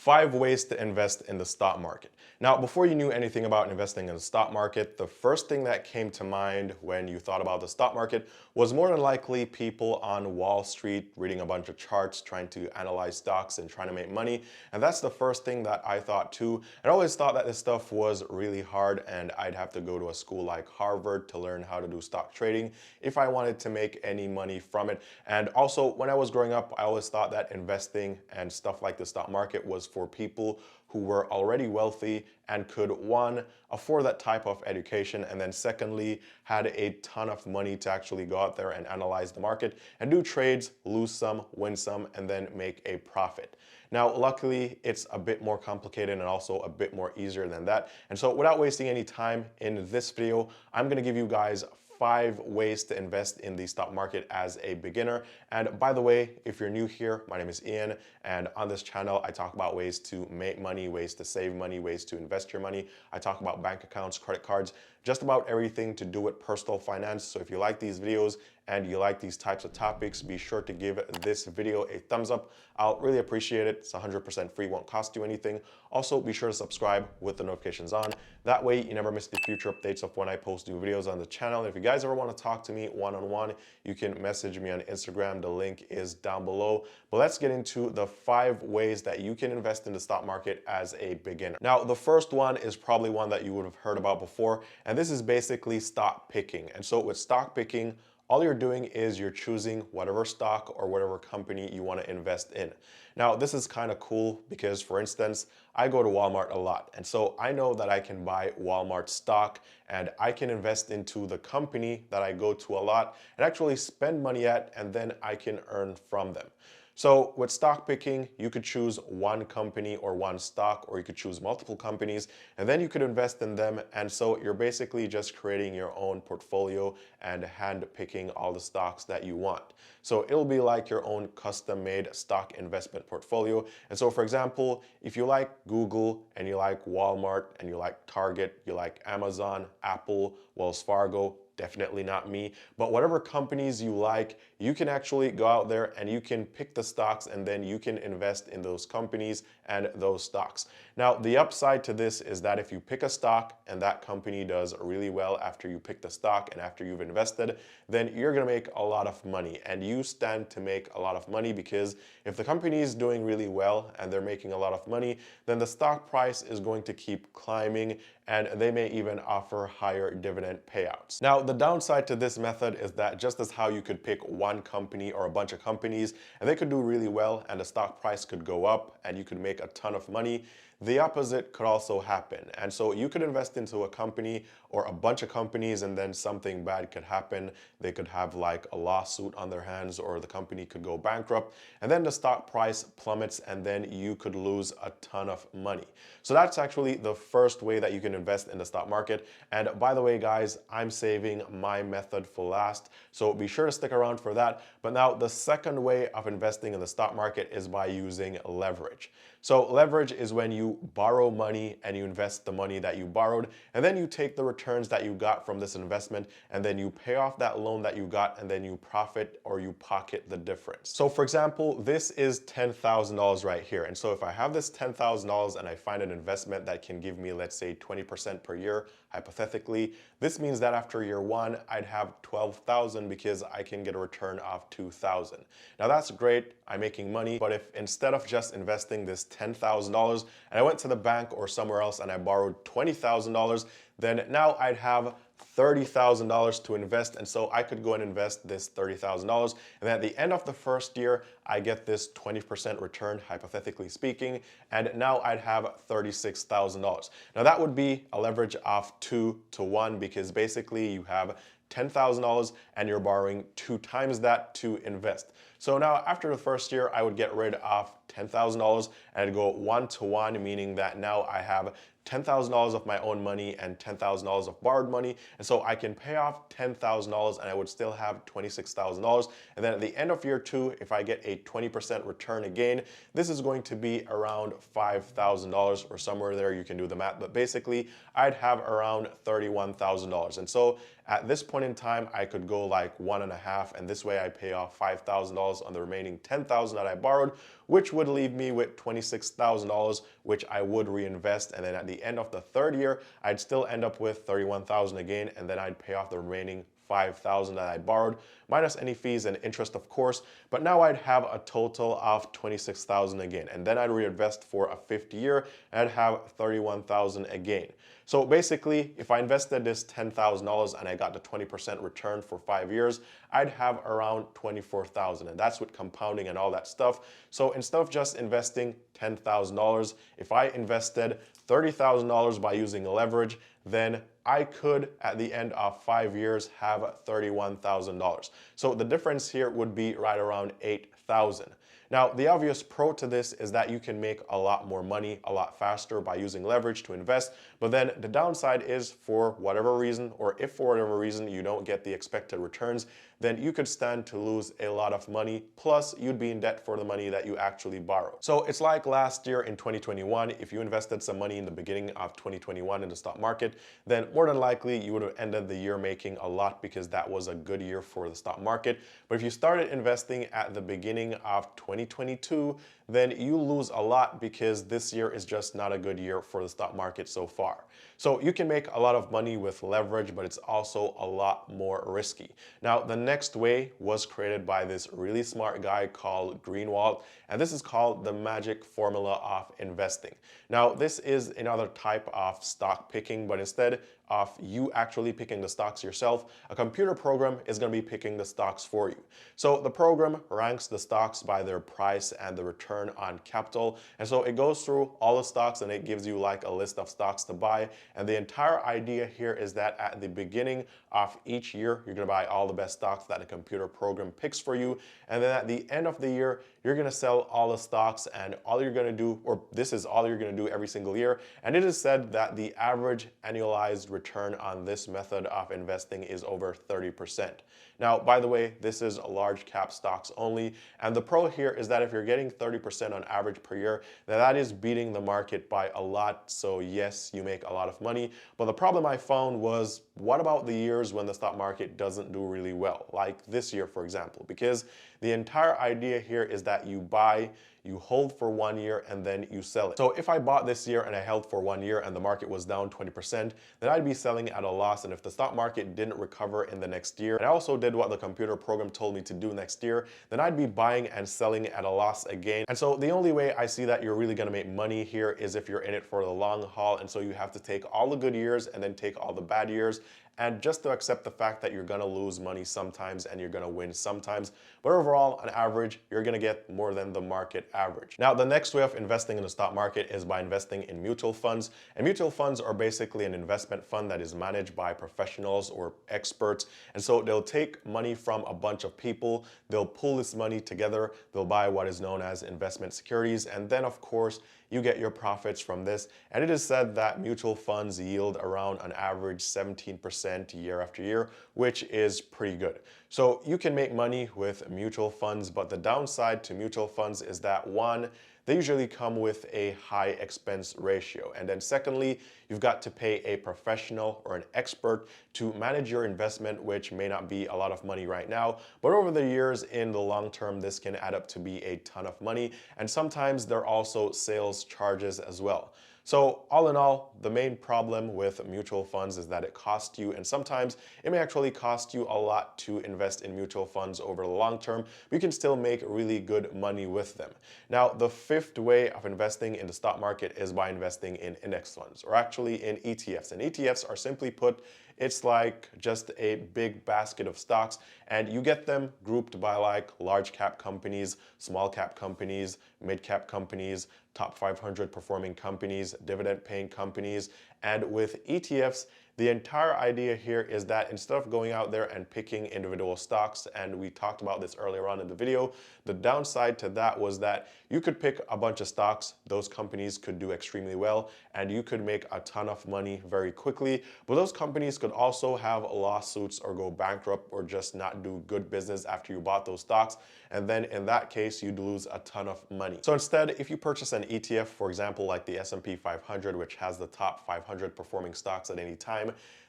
5 ways to invest in the stock market. Now, before you knew anything about investing in the stock market, the first thing that came to mind when you thought about the stock market was more than likely people on Wall Street reading a bunch of charts, trying to analyze stocks and trying to make money. And that's the first thing that I thought too. I always thought that this stuff was really hard and I'd have to go to a school like Harvard to learn how to do stock trading if I wanted to make any money from it. And also, when I was growing up, I always thought that investing and stuff like the stock market was for people who were already wealthy and could, one, afford that type of education, and then secondly, had a ton of money to actually go out there and analyze the market and do trades, lose some, win some, and then make a profit. Now, luckily, it's a bit more complicated and also a bit more easier than that. And so without wasting any time in this video, I'm gonna give you guys 5 ways to invest in the stock market as a beginner. And by the way, if you're new here, my name is Eann, and on this channel, I talk about ways to make money, ways to save money, ways to invest your money. I talk about bank accounts, credit cards, just about everything to do with personal finance. So if you like these videos and you like these types of topics, be sure to give this video a thumbs up. I'll really appreciate it. It's 100% free, won't cost you anything. Also, be sure to subscribe with the notifications on. That way, you never miss the future updates of when I post new videos on the channel. And if you guys ever want to talk to me one-on-one, you can message me on Instagram. The link is down below. But let's get into the 5 ways that you can invest in the stock market as a beginner. Now, the first one is probably one that you would have heard about before, and this is basically stock picking. And so with stock picking, all you're doing is you're choosing whatever stock or whatever company you want to invest in. Now, this is kind of cool because, for instance, I go to Walmart a lot. And so I know that I can buy Walmart stock and I can invest into the company that I go to a lot and actually spend money at, and then I can earn from them. So with stock picking, you could choose one company or one stock, or you could choose multiple companies, and then you could invest in them. And so you're basically just creating your own portfolio and hand picking all the stocks that you want. So it'll be like your own custom-made stock investment portfolio. And so, for example, if you like Google and you like Walmart and you like Target, you like Amazon, Apple, Wells Fargo, definitely not me, but whatever companies you like, you can actually go out there and you can pick the stocks and then you can invest in those companies and those stocks. Now, the upside to this is that if you pick a stock and that company does really well after you pick the stock and after you've invested, then you're gonna make a lot of money, and you stand to make a lot of money because if the company is doing really well and they're making a lot of money, then the stock price is going to keep climbing and they may even offer higher dividend payouts. Now, the downside to this method is that just as how you could pick one company or a bunch of companies and they could do really well and the stock price could go up and you could make a ton of money, the opposite could also happen. And so you could invest into a company or a bunch of companies and then something bad could happen. They could have like a lawsuit on their hands, or the company could go bankrupt, and then the stock price plummets and then you could lose a ton of money. So that's actually the first way that you can invest in the stock market. And by the way, guys, I'm saving my method for last, so be sure to stick around for that. But now the second way of investing in the stock market is by using leverage. So leverage is when you borrow money and you invest the money that you borrowed, and then you take the returns that you got from this investment and then you pay off that loan that you got, and then you profit or you pocket the difference. So for example, this is $10,000 right here. And so if I have this $10,000 and I find an investment that can give me, let's say, 20% per year, hypothetically, this means that after year 1, I'd have 12,000 because I can get a return of 2,000. Now that's great, I'm making money, but if instead of just investing this $10,000 and I went to the bank or somewhere else and I borrowed $20,000, then now I'd have $30,000 to invest, and so I could go and invest this $30,000, and then at the end of the first year I get this 20% return, hypothetically speaking, and now I'd have $36,000. Now that would be a leverage of 2 to 1 because basically you have $10,000 and you're borrowing 2 times that to invest. So now after the first year, I would get rid of $10,000 and I'd go 1 to 1, meaning that now I have $10,000 of my own money and $10,000 of borrowed money. And so I can pay off $10,000 and I would still have $26,000. And then at the end of year 2, if I get a 20% return again, this is going to be around $5,000 or somewhere there. You can do the math, but basically I'd have around $31,000. And so at this point in time, I could go like 1.5, and this way I pay off $5,000 on the remaining $10,000 that I borrowed, which would leave me with $26,000, which I would reinvest. And then at the end of the 3rd year, I'd still end up with $31,000 again, and then I'd pay off the remaining $5,000 that I borrowed, minus any fees and interest, of course. But now I'd have a total of $26,000 again, and then I'd reinvest for a 5th year, and I'd have $31,000 again. So basically, if I invested this $10,000 and I got the 20% return for 5 years, I'd have around $24,000, and that's with compounding and all that stuff. So instead of just investing $10,000, if I invested $30,000 by using leverage, then I could, at the end of 5 years, have $31,000. So the difference here would be right around $8,000. Now, the obvious pro to this is that you can make a lot more money a lot faster by using leverage to invest, but then the downside is, for whatever reason, or if for whatever reason you don't get the expected returns, then you could stand to lose a lot of money, plus you'd be in debt for the money that you actually borrowed. So it's like last year in 2021, if you invested some money in the beginning of 2021 in the stock market, then more than likely you would have ended the year making a lot because that was a good year for the stock market. But if you started investing at the beginning of 2022, then you lose a lot because this year is just not a good year for the stock market so far. So you can make a lot of money with leverage, but it's also a lot more risky. Now, the next way was created by this really smart guy called Greenwald, and this is called the magic formula of investing. Now, this is another type of stock picking, but instead of you actually picking the stocks yourself, a computer program is going to be picking the stocks for you. So the program ranks the stocks by their price and the return on capital. And so it goes through all the stocks and it gives you like a list of stocks to buy. And the entire idea here is that at the beginning of each year, you're going to buy all the best stocks that the computer program picks for you. And then at the end of the year, you're going to sell all the stocks, and all you're going to do, or this is all you're going to do every single year. And it is said that the average annualized return on this method of investing is over 30%. Now, by the way, this is large cap stocks only. And the pro here is that if you're getting 30% on average per year, then that is beating the market by a lot. So yes, you make a lot of money. But the problem I found was, what about the years when the stock market doesn't do really well? Like this year, for example, because the entire idea here is that you buy, you hold for 1 year, and then you sell it. So if I bought this year and I held for 1 year and the market was down 20%, then I'd be selling at a loss. And if the stock market didn't recover in the next year, and I also did what the computer program told me to do next year, then I'd be buying and selling at a loss again. And so the only way I see that you're really gonna make money here is if you're in it for the long haul. And so you have to take all the good years and then take all the bad years, and just to accept the fact that you're gonna lose money sometimes and you're gonna win sometimes. But overall, on average, you're gonna get more than the market average. Now, the next way of investing in the stock market is by investing in mutual funds. And mutual funds are basically an investment fund that is managed by professionals or experts. And so they'll take money from a bunch of people, they'll pull this money together, they'll buy what is known as investment securities, and then of course, you get your profits from this. And it is said that mutual funds yield around an average 17% year after year, which is pretty good. So you can make money with mutual funds, but the downside to mutual funds is that, one, they usually come with a high expense ratio. And then secondly, you've got to pay a professional or an expert to manage your investment, which may not be a lot of money right now, but over the years, in the long term, this can add up to be a ton of money. And sometimes there are also sales charges as well. So all in all, the main problem with mutual funds is that it costs you, and sometimes it may actually cost you a lot to invest in mutual funds over the long term, but you can still make really good money with them. Now, the fifth way of investing in the stock market is by investing in index funds, or actually in ETFs. And ETFs are, simply put, it's like just a big basket of stocks, and you get them grouped by like large cap companies, small cap companies, mid cap companies, top 500 performing companies, dividend paying companies. And with ETFs, The entire idea here is that instead of going out there and picking individual stocks, and we talked about this earlier on in the video, the downside to that was that you could pick a bunch of stocks, those companies could do extremely well, and you could make a ton of money very quickly, but those companies could also have lawsuits or go bankrupt or just not do good business after you bought those stocks, and then in that case you'd lose a ton of money. So instead, if you purchase an ETF, for example like the S&P 500, which has the top 500 performing stocks at any time,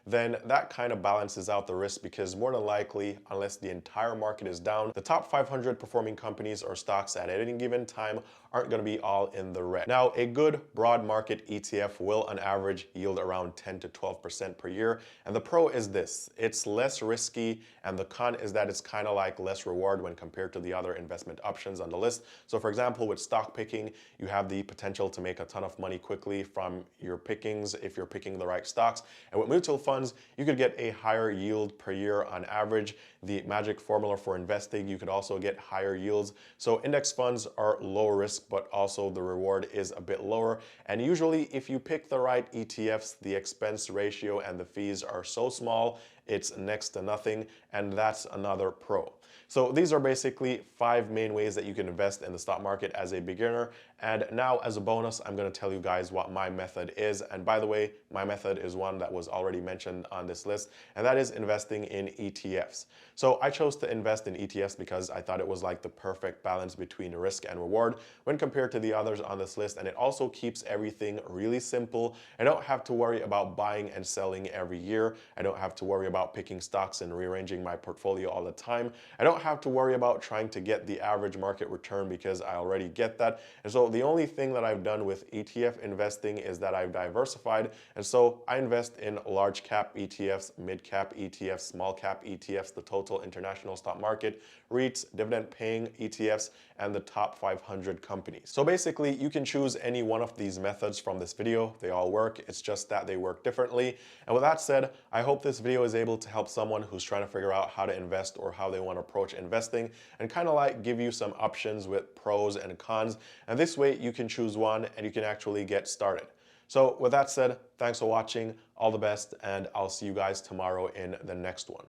then that kind of balances out the risk, because more than likely, unless the entire market is down, the top 500 performing companies or stocks at any given time aren't going to be all in the red. Now, a good broad market ETF will on average yield around 10 to 12% per year. And the pro is this: it's less risky, and the con is that it's kind of like less reward when compared to the other investment options on the list. So for example, with stock picking, you have the potential to make a ton of money quickly from your pickings if you're picking the right stocks. And with mutual funds, you could get a higher yield per year on average. The magic formula for investing, you could also get higher yields. So index funds are low risk, but also the reward is a bit lower. And usually if you pick the right ETFs, the expense ratio and the fees are so small, it's next to nothing, and that's another pro. So these are basically 5 main ways that you can invest in the stock market as a beginner. And now as a bonus, I'm going to tell you guys what my method is. And by the way, my method is one that was already mentioned on this list, and that is investing in ETFs. So I chose to invest in ETFs because I thought it was like the perfect balance between risk and reward when compared to the others on this list. And it also keeps everything really simple. I don't have to worry about buying and selling every year. I don't have to worry about picking stocks and rearranging my portfolio all the time. I don't have to worry about trying to get the average market return because I already get that. And so the only thing that I've done with ETF investing is that I've diversified. And so I invest in large cap ETFs, mid cap ETFs, small cap ETFs, the total international stock market, REITs, dividend paying ETFs, and the top 500 companies. So basically you can choose any one of these methods from this video. They all work. It's just that they work differently. And with that said, I hope this video is able to help someone who's trying to figure out how to invest or how they want to approach investing, and kind of like give you some options with pros and cons. And this way you can choose one and you can actually get started. So with that said, thanks for watching, all the best, and I'll see you guys tomorrow in the next one.